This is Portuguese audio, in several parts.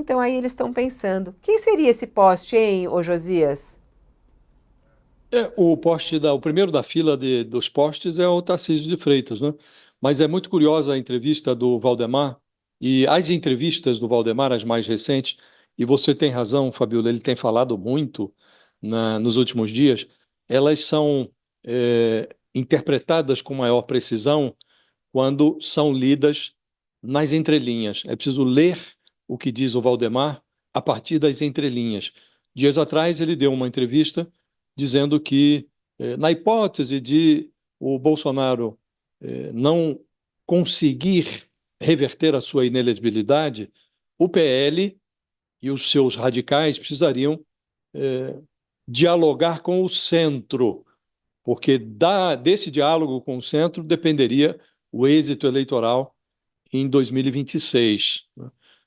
Então aí eles estão pensando, quem seria esse poste, hein, ô Josias? O primeiro da fila dos postes é o Tarcísio de Freitas, né? Mas é muito curiosa a entrevista do Valdemar e as entrevistas do Valdemar, as mais recentes, e você tem razão, Fabiola, ele tem falado muito nos últimos dias, elas são interpretadas com maior precisão quando são lidas nas entrelinhas. É preciso ler o que diz o Valdemar a partir das entrelinhas. Dias atrás, ele deu uma entrevista dizendo que, na hipótese de o Bolsonaro não conseguir reverter a sua inelegibilidade, o PL e os seus radicais precisariam eh, dialogar com o centro, porque desse diálogo com o centro dependeria o êxito eleitoral em 2026.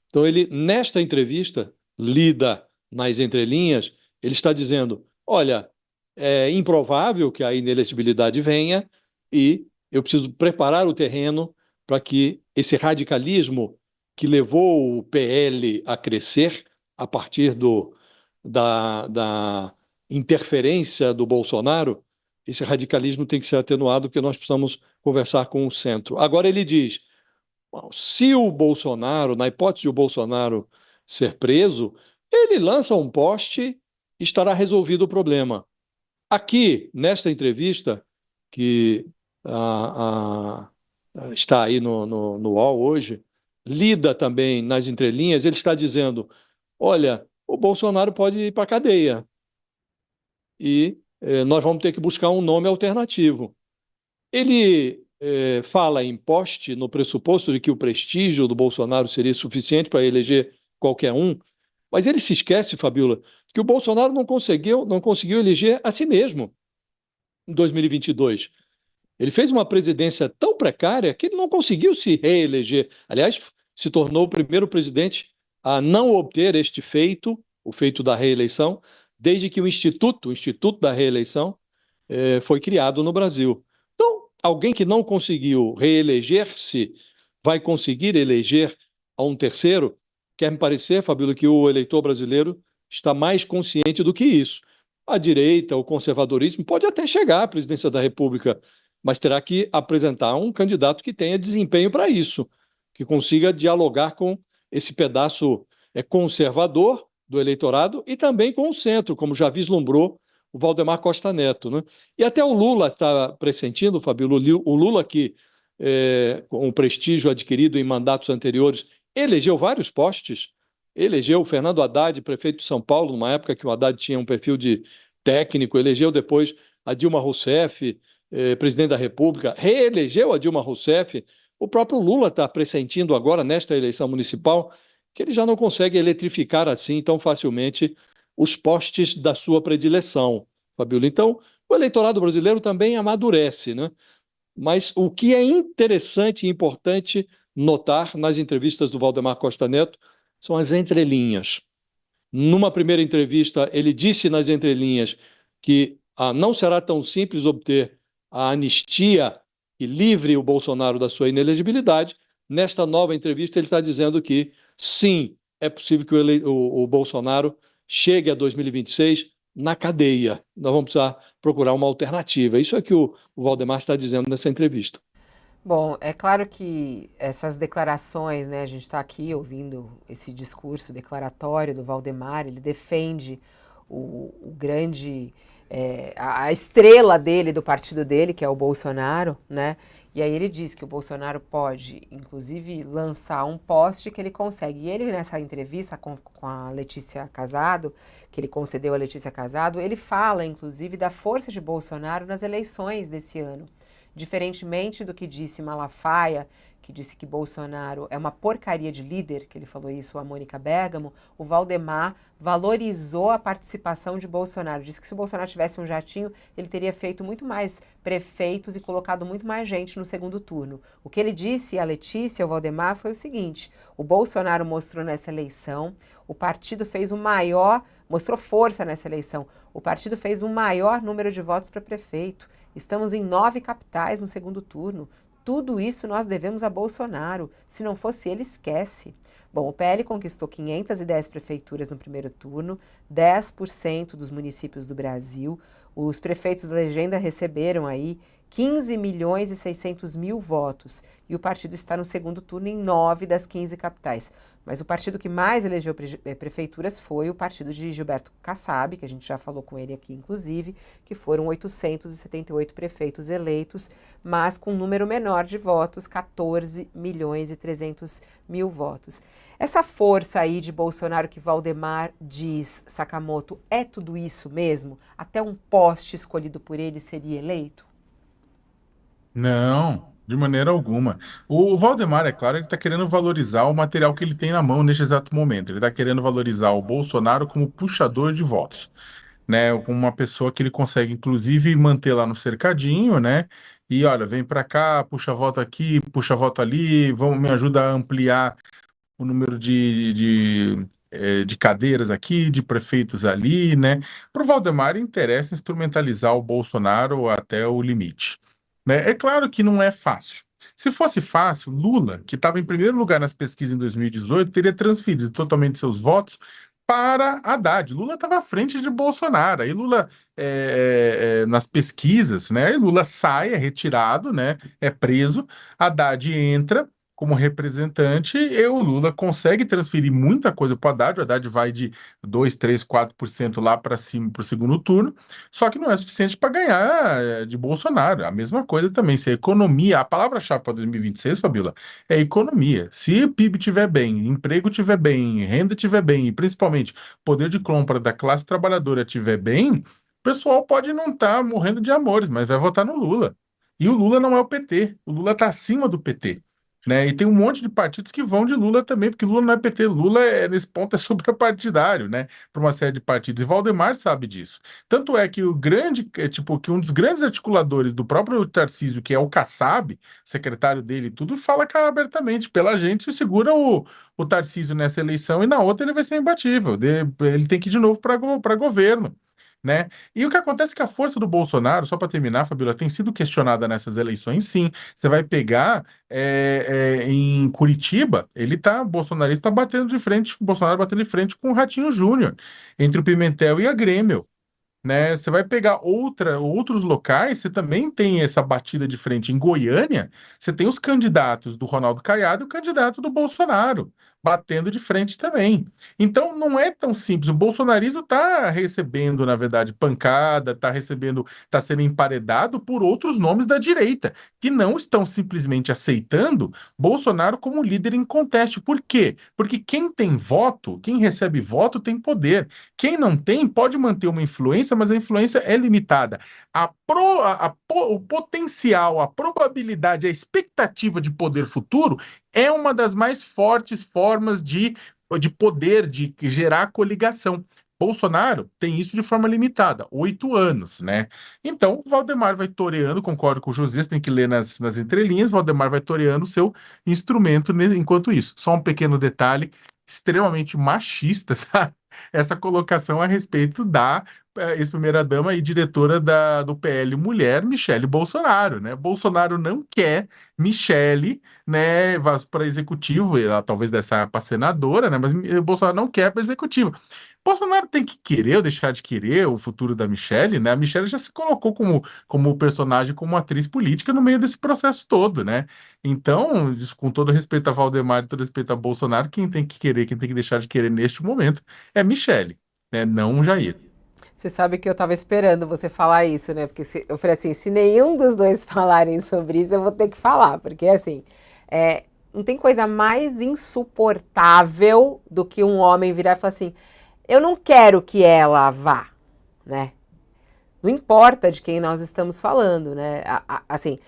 Então, ele, nesta entrevista, lida nas entrelinhas, ele está dizendo: olha, é improvável que a inelegibilidade venha e eu preciso preparar o terreno para que esse radicalismo que levou o PL a crescer a partir da interferência do Bolsonaro, esse radicalismo tem que ser atenuado, porque nós precisamos conversar com o centro. Agora ele diz: bom, se o Bolsonaro, na hipótese de o Bolsonaro ser preso, ele lança um poste e estará resolvido o problema. Aqui, nesta entrevista, que está aí no UOL hoje, lida também nas entrelinhas, ele está dizendo: olha, o Bolsonaro pode ir para a cadeia e nós vamos ter que buscar um nome alternativo. Ele fala em poste no pressuposto de que o prestígio do Bolsonaro seria suficiente para eleger qualquer um, mas ele se esquece, Fabiola, que o Bolsonaro não conseguiu eleger a si mesmo em 2022. Ele fez uma presidência tão precária que ele não conseguiu se reeleger. Aliás, se tornou o primeiro presidente a não obter este feito, o feito da reeleição, desde que o Instituto da Reeleição, foi criado no Brasil. Então, alguém que não conseguiu reeleger-se vai conseguir eleger a um terceiro? Quer me parecer, Fabíola, que o eleitor brasileiro está mais consciente do que isso. A direita, o conservadorismo pode até chegar à presidência da República, mas terá que apresentar um candidato que tenha desempenho para isso, que consiga dialogar com esse pedaço conservador do eleitorado e também com o centro, como já vislumbrou o Valdemar Costa Neto, né? E até o Lula está pressentindo, Fabio, o Lula que, com o prestígio adquirido em mandatos anteriores, elegeu vários postes, elegeu o Fernando Haddad, prefeito de São Paulo, numa época que o Haddad tinha um perfil de técnico, elegeu depois a Dilma Rousseff, presidente da República, reelegeu a Dilma Rousseff. O próprio Lula está pressentindo agora, nesta eleição municipal, que ele já não consegue eletrificar assim tão facilmente os postes da sua predileção, Fabíola. Então, o eleitorado brasileiro também amadurece, né? Mas o que é interessante e importante notar nas entrevistas do Valdemar Costa Neto são as entrelinhas. Numa primeira entrevista, ele disse nas entrelinhas que não será tão simples obter a anistia que livre o Bolsonaro da sua inelegibilidade. Nesta nova entrevista, ele está dizendo que sim, é possível que o Bolsonaro chegue a 2026 na cadeia. Nós vamos precisar procurar uma alternativa. Isso é que o Valdemar está dizendo nessa entrevista. Bom, é claro que essas declarações, né, a gente está aqui ouvindo esse discurso declaratório do Valdemar, ele defende o grande, a estrela dele, do partido dele, que é o Bolsonaro, né? E aí ele diz que o Bolsonaro pode, inclusive, lançar um poste que ele consegue. E ele, nessa entrevista com a Letícia Casado, que ele concedeu a Letícia Casado, ele fala, inclusive, da força de Bolsonaro nas eleições desse ano. Diferentemente do que disse Malafaia, que disse que Bolsonaro é uma porcaria de líder, que ele falou isso a Mônica Bergamo, o Valdemar valorizou a participação de Bolsonaro. Disse que se o Bolsonaro tivesse um jatinho, ele teria feito muito mais prefeitos e colocado muito mais gente no segundo turno. O que ele disse a Letícia, o Valdemar, foi o seguinte: o Bolsonaro mostrou nessa eleição, o partido fez o maior, mostrou força nessa eleição, o partido fez o maior número de votos para prefeito. Estamos em 9 capitais no segundo turno. Tudo isso nós devemos a Bolsonaro. Se não fosse ele, esquece. Bom, o PL conquistou 510 prefeituras no primeiro turno, 10% dos municípios do Brasil. Os prefeitos da legenda receberam aí 15 milhões e 600 mil votos. E o partido está no segundo turno em 9 das 15 capitais. Mas o partido que mais elegeu prefeituras foi o partido de Gilberto Kassab, que a gente já falou com ele aqui, inclusive, que foram 878 prefeitos eleitos, mas com um número menor de votos, 14 milhões e 300 mil votos. Essa força aí de Bolsonaro que Valdemar diz, Sakamoto, é tudo isso mesmo? Até um poste escolhido por ele seria eleito? Não, de maneira alguma. O Valdemar, é claro, ele está querendo valorizar o material que ele tem na mão neste exato momento. Ele está querendo valorizar o Bolsonaro como puxador de votos, né? Como uma pessoa que ele consegue, inclusive, manter lá no cercadinho, né? E olha, vem para cá, puxa voto aqui, puxa voto ali, vamos, me ajuda a ampliar o número de cadeiras aqui, de prefeitos ali, né? Para o Valdemar interessa instrumentalizar o Bolsonaro até o limite, né? É claro que não é fácil. Se fosse fácil, Lula, que estava em primeiro lugar nas pesquisas em 2018, teria transferido totalmente seus votos para Haddad. Lula estava à frente de Bolsonaro. Aí Lula, nas pesquisas, né? Aí Lula sai, é retirado, né? É preso. Haddad entra como representante, e o Lula consegue transferir muita coisa para o Haddad. O Haddad vai de 2, 3, 4% lá para cima para o segundo turno, só que não é suficiente para ganhar de Bolsonaro. A mesma coisa também, se a economia, a palavra-chave para 2026, Fabíola, é economia. Se o PIB estiver bem, emprego estiver bem, renda estiver bem, e principalmente poder de compra da classe trabalhadora estiver bem, o pessoal pode não estar morrendo de amores, mas vai votar no Lula. E o Lula não é o PT, o Lula está acima do PT. Né? E tem um monte de partidos que vão de Lula também, porque Lula não é PT, Lula nesse ponto é suprapartidário, né? Para uma série de partidos. E Valdemar sabe disso. Tanto é que o grande, tipo, que um dos grandes articuladores do próprio Tarcísio, que é o Kassab, secretário dele e tudo, fala cara abertamente pela gente e segura o Tarcísio nessa eleição e na outra ele vai ser imbatível. Ele tem que ir de novo para governo. Né? E o que acontece é que a força do Bolsonaro, só para terminar, Fabíola, tem sido questionada nessas eleições, sim. Você vai pegar em Curitiba, ele tá, o bolsonarista tá batendo de frente, o Bolsonaro batendo de frente com o Ratinho Júnior, entre o Pimentel e a Grêmio, né? Você vai pegar outros locais, você também tem essa batida de frente. Em Goiânia, você tem os candidatos do Ronaldo Caiado e o candidato do Bolsonaro batendo de frente também. Então não é tão simples. O bolsonarismo está recebendo, na verdade, pancada, está recebendo, está sendo emparedado por outros nomes da direita, que não estão simplesmente aceitando Bolsonaro como líder em conteste. Por quê? Porque quem tem voto, quem recebe voto, tem poder. Quem não tem pode manter uma influência, mas a influência é limitada. O potencial, a probabilidade, a expectativa de poder futuro é uma das mais fortes formas de poder, de gerar coligação. Bolsonaro tem isso de forma limitada, 8 anos, né? Então, Valdemar vai toreando, concordo com o José, você tem que ler nas entrelinhas, Valdemar vai toreando o seu instrumento enquanto isso. Só um pequeno detalhe, extremamente machista, sabe? Essa colocação a respeito da ex-primeira-dama e diretora do PL Mulher, Michele Bolsonaro, né? Bolsonaro não quer Michele, né, para executivo, ela talvez dessa para senadora, né? Mas Bolsonaro não quer para executivo. Bolsonaro tem que querer ou deixar de querer o futuro da Michelle, né? A Michelle já se colocou como personagem, como atriz política no meio desse processo todo, né? Então, com todo respeito a Valdemar e todo respeito a Bolsonaro, quem tem que querer, quem tem que deixar de querer neste momento é Michelle, né? Não Jair. Você sabe que eu estava esperando você falar isso, né? Porque eu falei assim, se nenhum dos dois falarem sobre isso, eu vou ter que falar. Porque, assim, não tem coisa mais insuportável do que um homem virar e falar assim, eu não quero que ela vá, né? Não importa de quem nós estamos falando, né? Assim,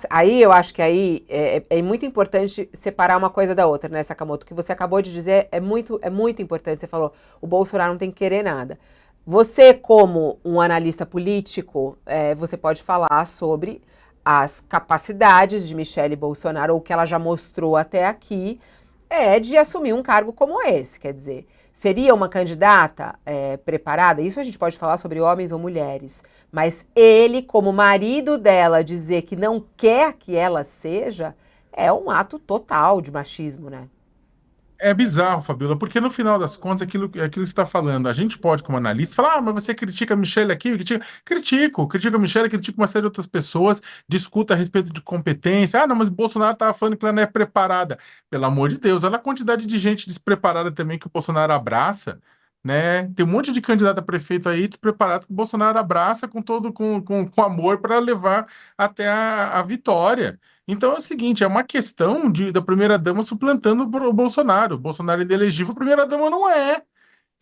aí eu acho que aí é muito importante separar uma coisa da outra, né, Sakamoto? O que você acabou de dizer é muito importante. Você falou, o Bolsonaro não tem que querer nada. Você, como um analista político, você pode falar sobre as capacidades de Michele Bolsonaro, ou o que ela já mostrou até aqui, de assumir um cargo como esse. Quer dizer, seria uma candidata preparada? Isso a gente pode falar sobre homens ou mulheres. Mas ele, como marido dela, dizer que não quer que ela seja, é um ato total de machismo, né? É bizarro, Fabiola, porque no final das contas, aquilo que você está falando, a gente pode, como analista, falar, mas você critica a Michelle aqui, critico a Michelle, critico uma série de outras pessoas, discuta a respeito de competência. Ah, não, mas o Bolsonaro estava falando que ela não é preparada. Pelo amor de Deus, olha a quantidade de gente despreparada também que o Bolsonaro abraça, né? Tem um monte de candidato a prefeito aí despreparado que o Bolsonaro abraça com amor para levar até a vitória. Então é o seguinte, é uma questão da primeira-dama suplantando o Bolsonaro. O Bolsonaro é inelegível, a primeira-dama não é.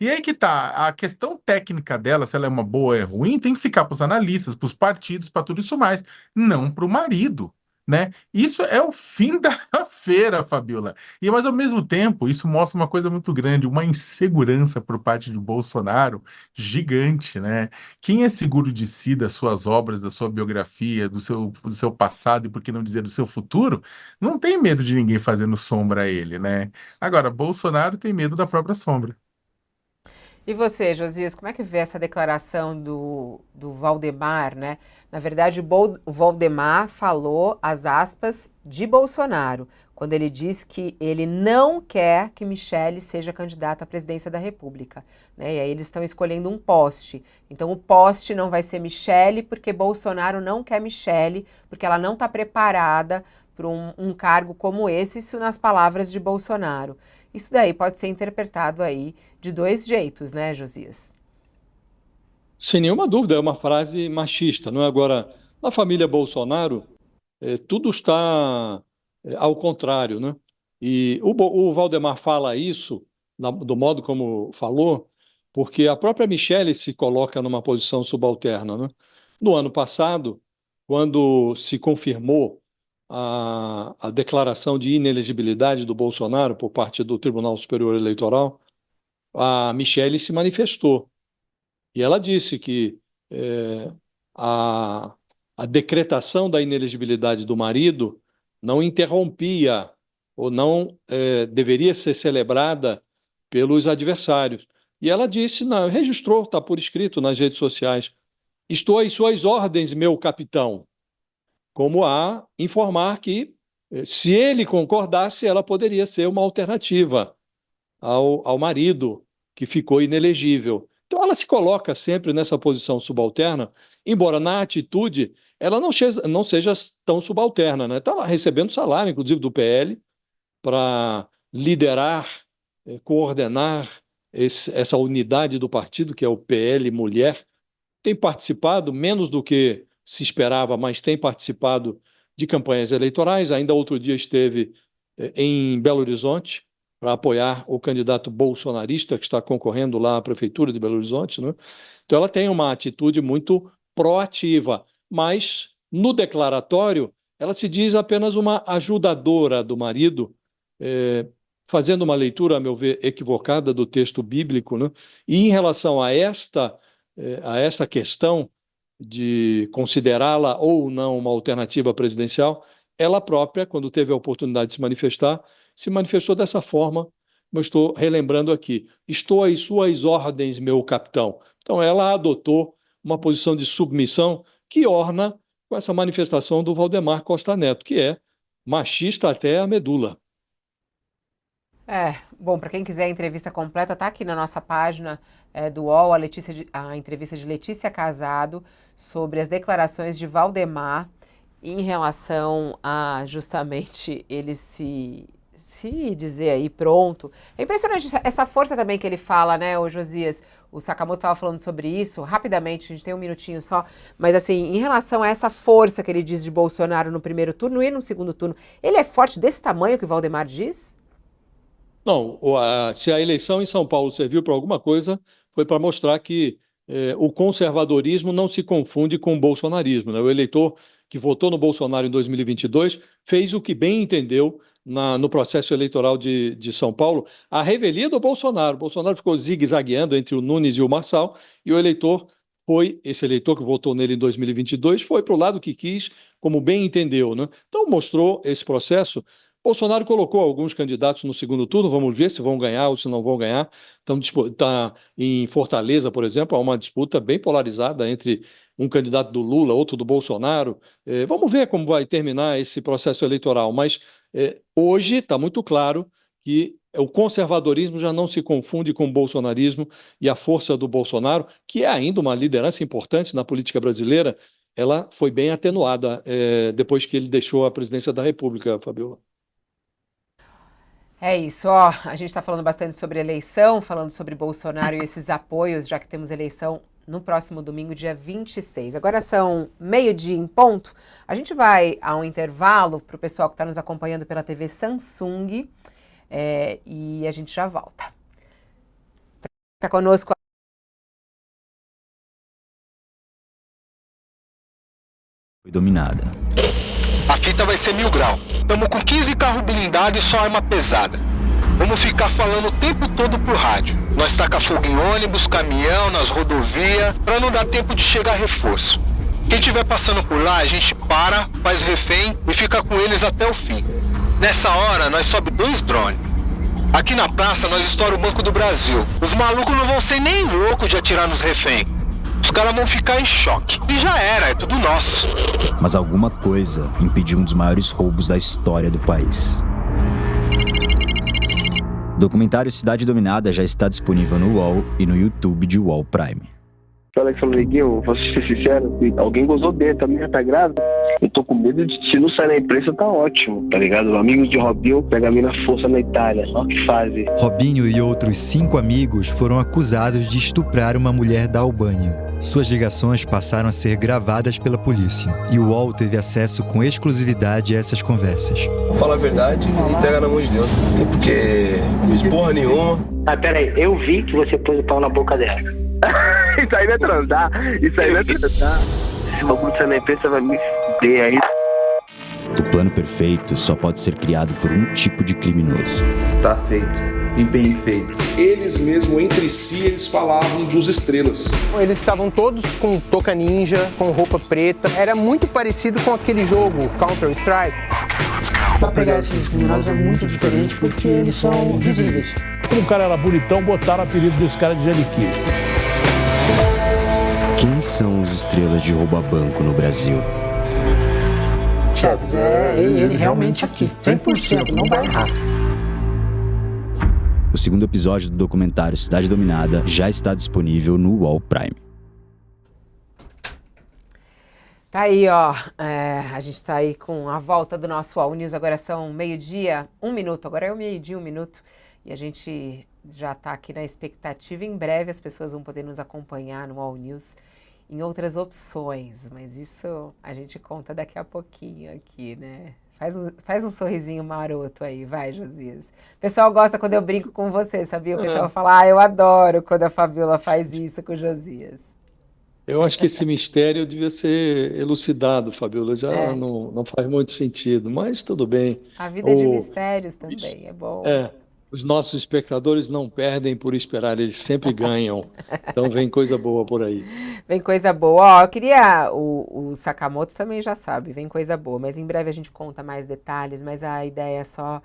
E aí que tá, a questão técnica dela, se ela é uma boa ou é ruim, tem que ficar para os analistas, para os partidos, para tudo isso mais, não para o marido, né? Isso é o fim da feira, Fabiola. E mas ao mesmo tempo, isso mostra uma coisa muito grande, uma insegurança por parte de Bolsonaro gigante, né? Quem é seguro de si, das suas obras, da sua biografia, do seu passado e por que não dizer do seu futuro, não tem medo de ninguém fazendo sombra a ele, né? Agora, Bolsonaro tem medo da própria sombra. E você, Josias, como é que vê essa declaração do Valdemar, né? Na verdade, o Valdemar falou as aspas de Bolsonaro, quando ele diz que ele não quer que Michele seja candidata à presidência da República, né? E aí eles estão escolhendo um poste. Então o poste não vai ser Michele, porque Bolsonaro não quer Michele, porque ela não está preparada para um cargo como esse, isso nas palavras de Bolsonaro. Isso daí pode ser interpretado aí de dois jeitos, né, Josias? Sem nenhuma dúvida, é uma frase machista, não é? Agora, na família Bolsonaro, tudo está ao contrário, né? E o Valdemar fala isso, do modo como falou, porque a própria Michele se coloca numa posição subalterna, né? No ano passado, quando se confirmou a declaração de inelegibilidade do Bolsonaro por parte do Tribunal Superior Eleitoral, a Michele se manifestou. E ela disse que eh, a, a decretação da inelegibilidade do marido não interrompia ou não deveria ser celebrada pelos adversários. E ela disse, não, registrou, está por escrito nas redes sociais, estou às suas ordens, meu capitão, como a informar que, se ele concordasse, ela poderia ser uma alternativa ao marido, que ficou inelegível. Então, ela se coloca sempre nessa posição subalterna, embora na atitude ela não seja tão subalterna, né? Está lá recebendo salário, inclusive do PL, para liderar, coordenar essa unidade do partido, que é o PL Mulher. Tem participado, menos do que se esperava, mas tem participado de campanhas eleitorais. Ainda outro dia esteve em Belo Horizonte para apoiar o candidato bolsonarista que está concorrendo lá à Prefeitura de Belo Horizonte, né? Então ela tem uma atitude muito proativa, mas no declaratório ela se diz apenas uma ajudadora do marido, fazendo uma leitura, a meu ver, equivocada do texto bíblico, né? E em relação a essa questão de considerá-la ou não uma alternativa presidencial, ela própria, quando teve a oportunidade de se manifestou dessa forma, como eu estou relembrando aqui. Estou às suas ordens, meu capitão. Então, ela adotou uma posição de submissão que orna com essa manifestação do Valdemar Costa Neto, que é machista até a medula. Bom, para quem quiser a entrevista completa, tá aqui na nossa página do UOL, a entrevista de Letícia Casado sobre as declarações de Valdemar em relação a justamente ele se dizer aí pronto. É impressionante essa força também que ele fala, né, o Josias? O Sakamoto estava falando sobre isso, rapidamente, a gente tem um minutinho só, mas assim, em relação a essa força que ele diz de Bolsonaro no primeiro turno e no segundo turno, ele é forte desse tamanho que o Valdemar diz? Não, se a eleição em São Paulo serviu para alguma coisa, foi para mostrar que o conservadorismo não se confunde com o bolsonarismo, né? O eleitor que votou no Bolsonaro em 2022 fez o que bem entendeu no processo eleitoral de São Paulo, a revelia do Bolsonaro. O Bolsonaro ficou zigue-zagueando entre o Nunes e o Marçal, e esse eleitor que votou nele em 2022, foi para o lado que quis, como bem entendeu, né? Então mostrou esse processo. Bolsonaro colocou alguns candidatos no segundo turno, vamos ver se vão ganhar ou se não vão ganhar. Então, tá em Fortaleza, por exemplo, há uma disputa bem polarizada entre um candidato do Lula, outro do Bolsonaro. Vamos ver como vai terminar esse processo eleitoral, mas hoje está muito claro que o conservadorismo já não se confunde com o bolsonarismo, e a força do Bolsonaro, que é ainda uma liderança importante na política brasileira, ela foi bem atenuada depois que ele deixou a presidência da República, Fabiola. É isso, ó, a gente está falando bastante sobre eleição, falando sobre Bolsonaro e esses apoios, já que temos eleição no próximo domingo, dia 26. Agora são 12:00 em ponto. A gente vai a um intervalo para o pessoal que está nos acompanhando pela TV Samsung e a gente já volta. Fica conosco. Foi dominada. A fita vai ser 1000 graus. Estamos com 15 carros blindados e só arma pesada. Vamos ficar falando o tempo todo por rádio. Nós taca fogo em ônibus, caminhão, nas rodovias, para não dar tempo de chegar reforço. Quem estiver passando por lá, a gente para, faz refém e fica com eles até o fim. Nessa hora, nós sobe 2 drones. Aqui na praça, nós estoura o Banco do Brasil. Os malucos não vão ser nem loucos de atirar nos refém. Os caras vão ficar em choque. E já era, é tudo nosso. Mas alguma coisa impediu um dos maiores roubos da história do país. O documentário Cidade Dominada já está disponível no UOL e no YouTube de UOL Prime. Fala que falou, Neguinho, vou ser sincero, alguém gozou dentro, a minha tá grávida. Eu tô com medo de, se não sair na imprensa, tá ótimo, tá ligado? Amigos de Robinho pega a mina força na Itália, olha o que fazem. Robinho e outros 5 amigos foram acusados de estuprar uma mulher da Albânia. Suas ligações passaram a ser gravadas pela polícia e o UOL teve acesso com exclusividade a essas conversas. Vou falar a verdade e entrega na mão de Deus, porque não fiz porra nenhuma. Ah, peraí, eu vi que você pôs o pau na boca dela. Isso aí vai transar, isso aí vai transar. Se o bagulho sair na imprensa, vai me fuder aí. O plano perfeito só pode ser criado por um tipo de criminoso. Tá feito, e bem feito. Eles mesmo, entre si, eles falavam dos estrelas. Eles estavam todos com touca ninja, com roupa preta. Era muito parecido com aquele jogo, Counter-Strike. Pra pegar esses criminosos é muito diferente porque eles são visíveis. Como o cara era bonitão, botaram o apelido desse cara de Janiqui. Quem são os estrelas de rouba-banco no Brasil? Chaves, ele realmente aqui, 100%, não vai errar. O segundo episódio do documentário Cidade Dominada já está disponível no UOL Prime. Tá aí, ó, a gente tá aí com a volta do nosso UOL News, agora são 12:00, 1 minuto, agora é o 12:00, 1 minuto, e a gente já tá aqui na expectativa, em breve as pessoas vão poder nos acompanhar no UOL News em outras opções, mas isso a gente conta daqui a pouquinho aqui, né? Faz um sorrisinho maroto aí, vai, Josias. O pessoal gosta quando eu brinco com você, sabia? O pessoal fala, eu adoro quando a Fabiola faz isso com o Josias. Eu acho que esse mistério devia ser elucidado, Fabiola, já não faz muito sentido, mas tudo bem. A vida é de mistérios também, é bom. Os nossos espectadores não perdem por esperar, eles sempre ganham. Então vem coisa boa por aí. Vem coisa boa. Ó, eu queria, o Sakamoto também já sabe, vem coisa boa, mas em breve a gente conta mais detalhes, mas a ideia é só